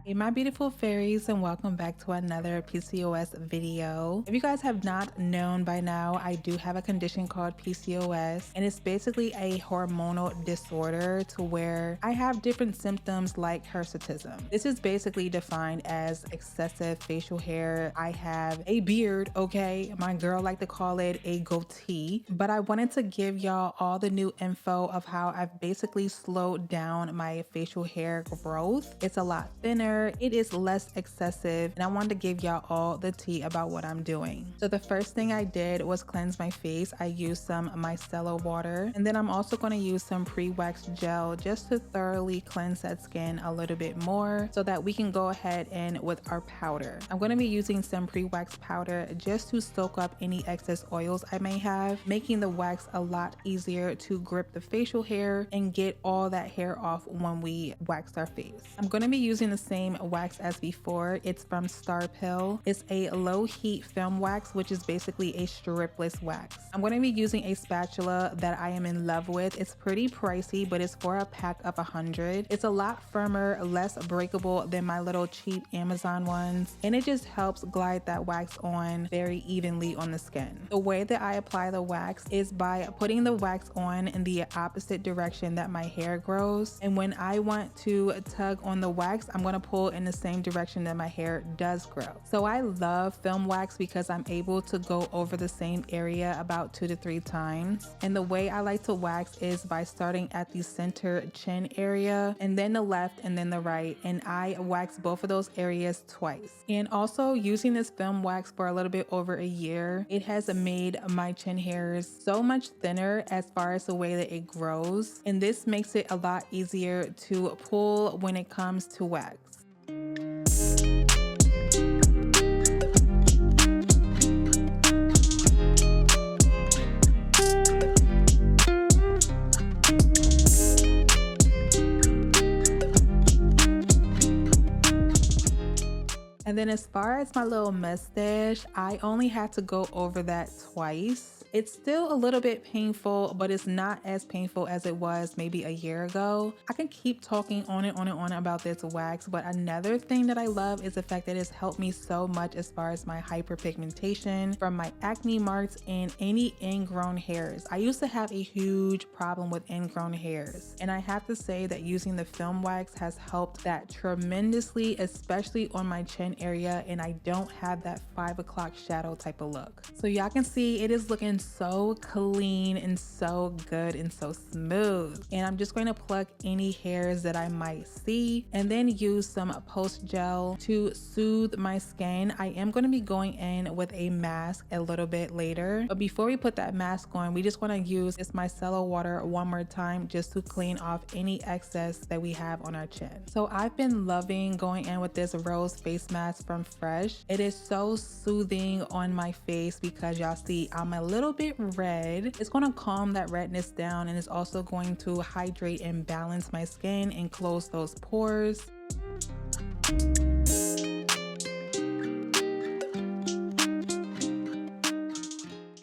Hey my beautiful fairies, and welcome back to another PCOS video. If you guys have not known by now, I do have a condition called PCOS, and it's basically a hormonal disorder to where I have different symptoms like hirsutism. This is basically defined as excessive facial hair. I have a beard, okay? My girl like to call it a goatee, but I wanted to give y'all all the new info of how I've basically slowed down my facial hair growth. It's a lot thinner, it is less excessive, and I wanted to give y'all all the tea about what I'm doing. So the first thing I did was cleanse my face. I used some micellar water, and then I'm also going to use some pre-wax gel just to thoroughly cleanse that skin a little bit more so that we can go ahead and with our powder. I'm going to be using some pre-wax powder just to soak up any excess oils I may have, making the wax a lot easier to grip the facial hair and get all that hair off when we wax our face. I'm going to be using the same wax as before. It's from Star Pill. It's a low heat film wax, which is basically a stripless wax. I'm going to be using a spatula that I am in love with. It's pretty pricey, but it's for a pack of 100. It's a lot firmer, less breakable than my little cheap Amazon ones, and it just helps glide that wax on very evenly on the skin. The way that I apply the wax is by putting the wax on in the opposite direction that my hair grows, and when I want to tug on the wax, I'm going to pull in the same direction that my hair does grow. So I love film wax because I'm able to go over the same area about 2 to 3 times. And the way I like to wax is by starting at the center chin area and then the left and then the right, and I wax both of those areas twice. And also using this film wax for a little bit over a year, it has made my chin hairs so much thinner as far as the way that it grows, and this makes it a lot easier to pull when it comes to wax. And then as far as my little mustache, I only had to go over that twice. It's still a little bit painful, but it's not as painful as it was maybe a year ago. I can keep talking on and on and on about this wax, but another thing that I love is the fact that it's helped me so much as far as my hyperpigmentation from my acne marks and any ingrown hairs. I used to have a huge problem with ingrown hairs, and I have to say that using the film wax has helped that tremendously, especially on my chin area, and I don't have that 5 o'clock shadow type of look. So y'all can see it is looking so clean and so good and so smooth. And I'm just going to pluck any hairs that I might see and then use some post gel to soothe my skin. I am going to be going in with a mask a little bit later, but before we put that mask on, we just want to use this micellar water one more time just to clean off any excess that we have on our chin. So I've been loving going in with this rose face mask from Fresh. It is so soothing on my face because y'all see I'm a little bit red. It's going to calm that redness down, and it's also going to hydrate and balance my skin and close those pores.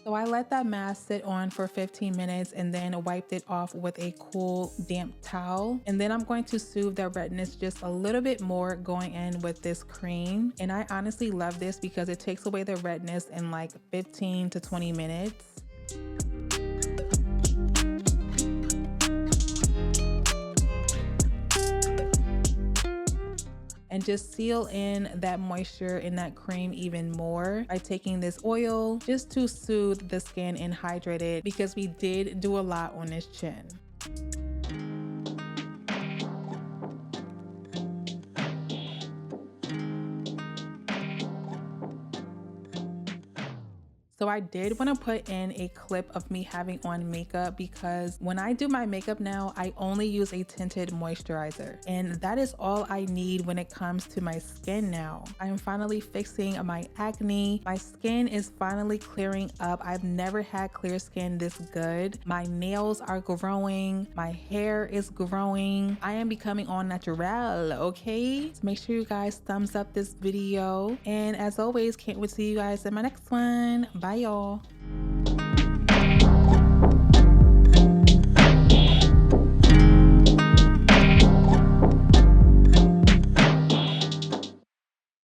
So I let that mask sit on for 15 minutes and then wiped it off with a cool damp towel. And then I'm going to soothe the redness just a little bit more going in with this cream. And I honestly love this because it takes away the redness in like 15 to 20 minutes. And just seal in that moisture in that cream even more by taking this oil just to soothe the skin and hydrate it, because we did do a lot on this chin. So I did want to put in a clip of me having on makeup because when I do my makeup now, I only use a tinted moisturizer, and that is all I need when it comes to my skin now. I am finally fixing my acne. My skin is finally clearing up. I've never had clear skin this good. My nails are growing. My hair is growing. I am becoming all natural, okay? So make sure you guys thumbs up this video. And as always, can't wait to see you guys in my next one. Bye y'all.